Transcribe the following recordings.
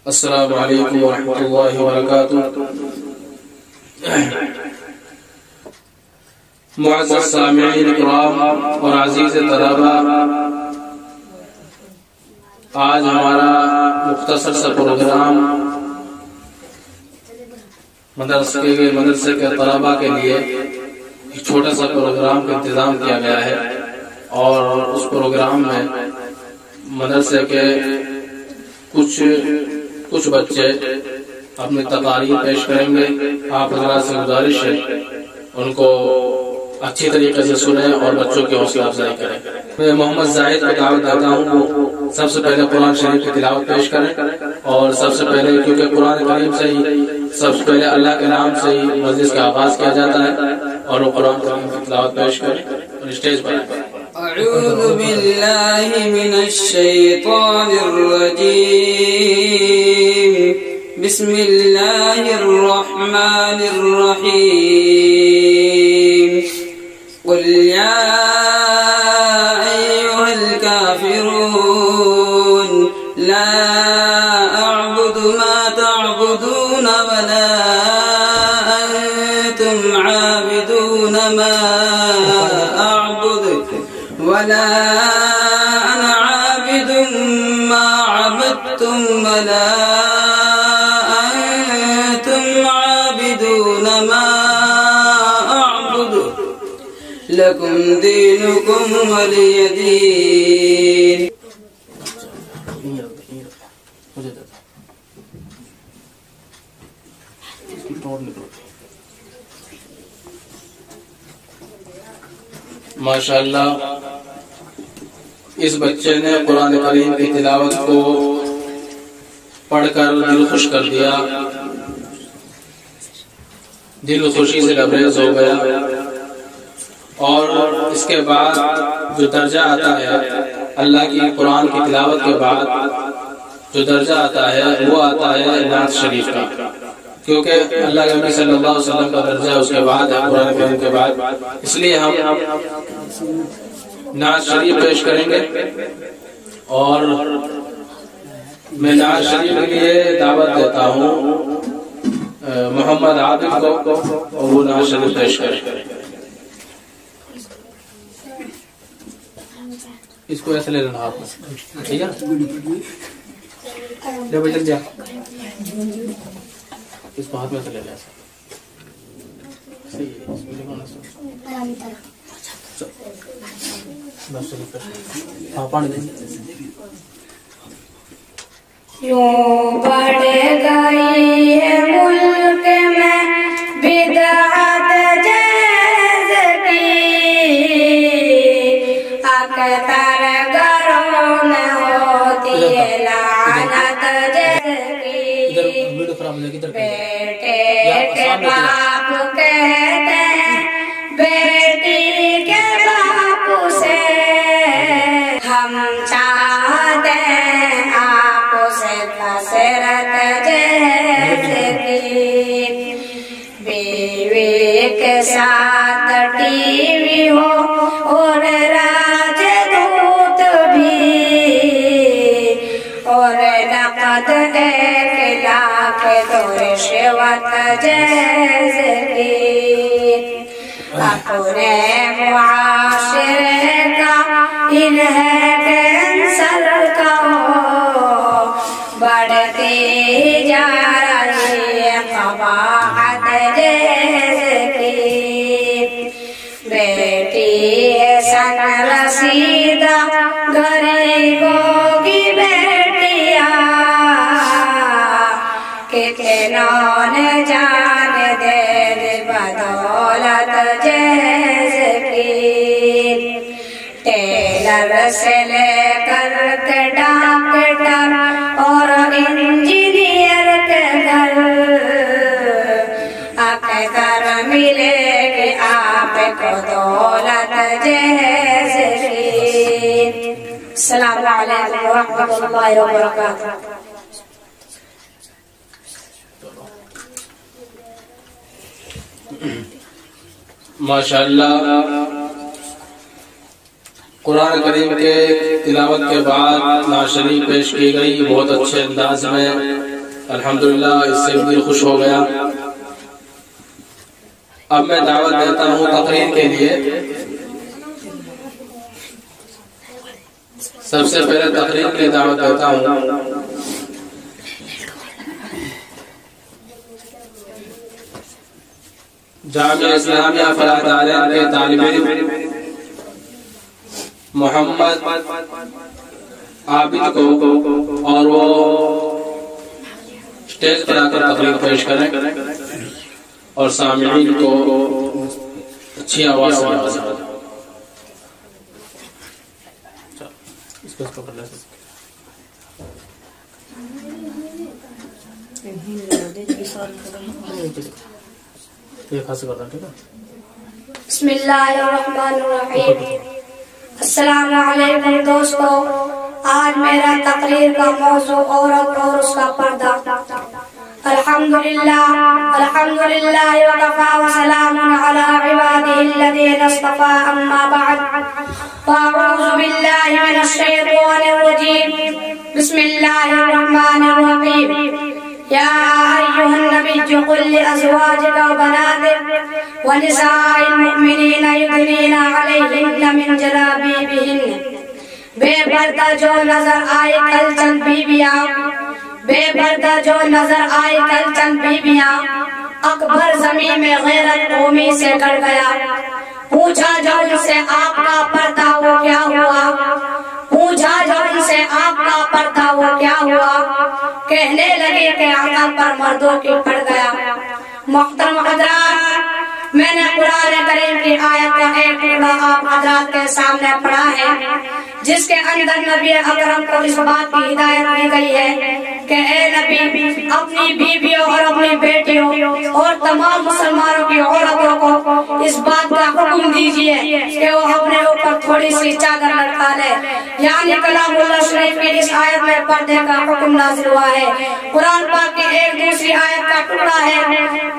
السلام علیکم ورحمۃ اللہ وبرکاتہ۔ معزز سامعین کرام اور عزیز طلبہ، آج ہمارا مختصر سا پروگرام مدرسے کے طلبہ کے لیے ایک چھوٹا سا پروگرام کا انتظام کیا گیا ہے، اور اس پروگرام میں مدرسے کے کچھ بچے اپنی تقاریر پیش کریں گے۔ آپ حضرات سے گزارش ہے ان کو اچھی طریقے سے سنیں اور بچوں کی حوصلہ افزائی کریں۔ میں محمد زاہد کو دعوت دیتا ہوں وہ سب سے پہلے قرآن شریف کی تلاوت پیش کریں، اور سب سے پہلے کیونکہ قرآن کریم سے ہی سب سے پہلے اللہ کے نام سے ہی مجلس کا آغاز کیا جاتا ہے، اور وہ قرآن کریم کی تلاوت پیش کریں اور اسٹیج پر آئیں۔ اعوذ باللہ من الشیطان الرجیم، بسم اللہ الرحمن الرحیم، قل یا ایہا الکافرون لا اعبد ما تعبدون ولا انتم عابدون ما اعبد ولا انا عابد ما عبدتم ولا انتم عابدون ما اعبد لكم دينكم ولي دين۔ ماشاءاللہ اس بچے نے قرآن کریم کی تلاوت کو پڑھ کر دل خوش کر دیا، دل خوشی سے لبریز ہو گیا، اور اس کے بعد جو درجہ آتا ہے اللہ کی قرآن کی تلاوت کے بعد جو درجہ آتا ہے وہ آتا ہے نعت شریف کا، کیونکہ اللہ کے نبی صلی اللہ علیہ وسلم کا درجہ اس کے بعد ہے قرآن کریم کے بعد، اس لیے ہم نعت شریف پیش کریں گے۔ اور میں نعت شریف کے لیے دعوت دیتا ہوں محمد عابد کو، اور وہ نعت شریف پیش کریں۔ اس کو ایسے لے لینا ہاتھ میں، ٹھیک ہے؟ لے بھائی جلدی، اس کو ہاتھ میں سے لے لیں۔ یوں بڑھ گئی ہے ملک میں بدعت جیز کی، اکثر گھروں میں ہوتی ہے لعنت جیز کی۔ بیٹے کے باپ کہتے ہیں بیٹی کے باپ سے، ہم چاہتے ہیں آپ سے بصیرت جیسے کی۔ بیوی کے ساتھ ٹی وی ہو اور راج دودھ بھی، اور نقد 1 لاکھ تو رشوت جیسے کی۔ اپنے معاشرے کا انہیں کینسر کا ہو، بڑھتی جا رہی ہے قباحت جیسے کی۔ بیٹی ہے سن رسیدہ غریبوں کی بیٹیاں، کتنوں نے جان دے دی بدولت جیسے کی۔ ٹیلر سے لے کر کے ڈاکٹر اور انجینئر کے گھر، اکثر ملے گی آپ کو دولت جیسے کی۔ السلام علیکم ورحمۃ اللہ وبرکاتہ۔ ماشاءاللہ قرآن کریم کے تلاوت کے بعد نعت شریف پیش کی گئی بہت اچھے انداز میں، الحمدللہ اس سے دل خوش ہو گیا۔ اب میں دعوت دیتا ہوں تقریر کے لیے۔ سب سے پہلے تقریر کے لیے دعوت دیتا ہوں جامعہ اسلامیہ فلاح دارین کے طالب علم محمد عابد کو، اور وہ اسٹیج پر آ کر تقریر پیش کریں اور سامعین کو اچھی آواز سے نوازیں۔ بسم اللہ الرحمن الرحیم۔ السلام علیکم دوستو، آج میرا تقریر کا موضوع عورت اور اس کا پردہ۔ الحمدللہ وکفا وسلام علی عبادہ الذین اصطفى، اما بعد فاعوذ باللہ من الشیطان الرجیم، بسم اللہ الرحمن الرحیم۔ یا ایھا النبی قل لازواجک وبناتک ونساء المؤمنین یدنین علیہن من جلابیبہن۔ بے پردہ جو نظر آئے کل چند بیویاں، بے پردہ جو نظر آئے کل چند بیویاں، اکبر زمین میں غیرت قومی سے گڑ گیا۔ پوچھا جو ان سے آپ کا پردہ وہ کیا ہوا، پوچھا جو ان سے آپ کا پردہ وہ کیا ہوا، کہنے لگے کہ عقل پر مردوں کی پڑ گیا۔ محترم حضرات، میں نے قرآن کریم کی آیت کا ایک ٹکڑا آپ حضرات کے سامنے پڑھا ہے، جس کے اندر نبی اکرم کو اس بات کی ہدایت دی گئی ہے کہ اے نبی، اپنی بیویوں اور اپنی بیٹیوں اور تمام مسلمانوں کی عورتوں کو اس بات کا حکم دیجئے کہ وہ اپنے اوپر تھوڑی سی چادر لٹکا لے۔ یعنی کلام اللہ شریف کی اس آیت میں پردے کا حکم نازل ہوا ہے۔ قرآن پاک کی ایک دوسری آیت کا ٹکڑا ہے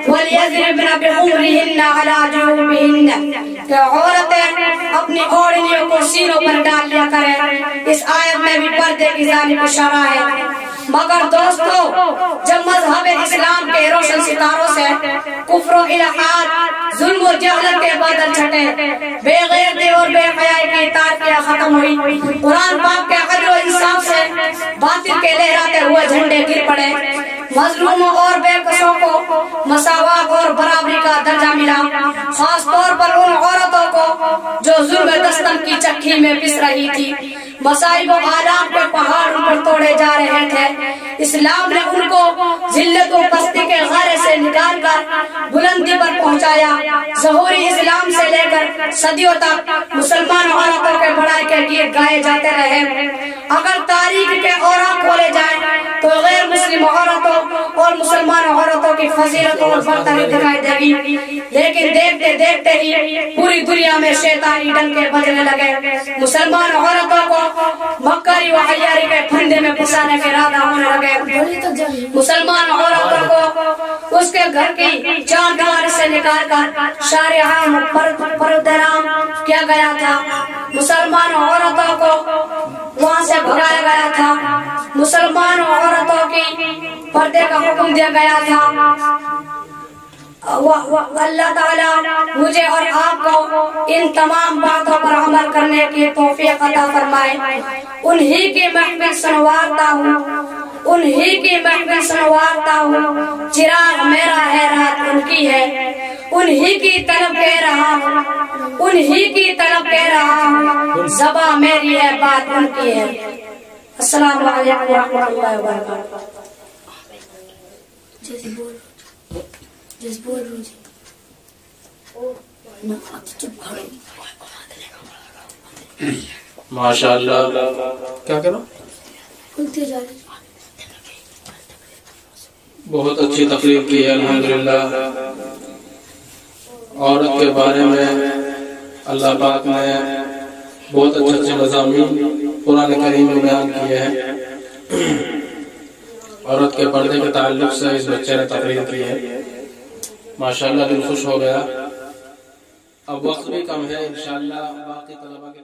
وَلْيَضْرِبْنَ بِخُمُرِهِنَّ عَلَىٰ جُوبِهِنَّ، کہ عورتیں اپنی اوڑھنیوں کو سینوں پر ڈال لیا کریں۔ اس آیت میں بھی پردے کی جانب اشارہ ہے۔ مگر دوستو، جب مذہب اسلام کے روشن ستاروں سے کفر و الحاد، ظلم و جہالت کے بادل چھٹے، بے غیرتی اور بے حیائی کی تاریکیاں ختم ہوئی، قرآن پاک کے عدل و انصاف سے باطل کے لہراتے ہوئے جھنڈے گر پڑے، مظلوموں اور بے کسوں کو مساوات اور برابری کا درجہ ملا، خاص طور پر ان عورتوں کو جو ظلم دستم کی چکی میں پس رہی تھی۔ مصائب و آلام کے پہاڑ ان پر توڑے جا رہے تھے۔ اسلام نے ان کو ذلت و پستی کے غارے سے نکال کر بلندی پر پہنچایا۔ ظہوری اسلام سے لے کر صدیوں تک مسلمان عورتوں کے بڑائی کے گیت گائے جاتے رہے۔ اگر تاریخ کے اوراق کھولے جائیں تو غیر مسلم عورتوں اور مسلمان عورتوں کی فضیلت اور برتری دکھائی دے گی، لیکن دیکھتے دیکھتے ہی پوری دنیا میں شیطانی ڈنکے بجنے لگے۔ مسلمان عورتوں کو مکری و عیاری کے پھندے میں پھنسانے کے ارادہ ہونے لگے۔ مسلمان عورتوں کو اس کے گھر کی چار دیواری سے نکال کر شارعام پردرام کیا گیا تھا۔ مسلمان عورتوں کو وہاں سے بھگایا گیا تھا۔ مسلمان عورتوں کی پردے کا حکم دیا گیا تھا۔ اللہ تعالیٰ مجھے اور آپ کو ان تمام باتوں پر عمل کرنے کی توفیق عطا فرمائے۔ انہی کی محفل سنوارتا ہوں، انہی کی محفل سنوارتا ہوں، چراغ میرا ہے رات ان کی ہے، انہی کی طلب کہہ رہا ہوں، انہی کی طلب کہہ رہا ہوں، زباں میری ہے بات ان کی ہے۔ السلام علیکم ورحمۃ اللہ وبرکاتہ۔ ماشاء اللہ، کیا کرو؟ بہت اچھی تقریر کی ہے الحمدللہ۔ عورت کے بارے میں اللہ پاک نے بہت اچھے اچھے مضامین قرآن کریم میں بیان کیے ہیں۔ عورت کے پردے کے تعلق سے اس بچے نے تقریر کی ہے، ماشاءاللہ دل خوش ہو گیا۔ اب وقت بھی کم ہے، انشاءاللہ باقی طلبہ کے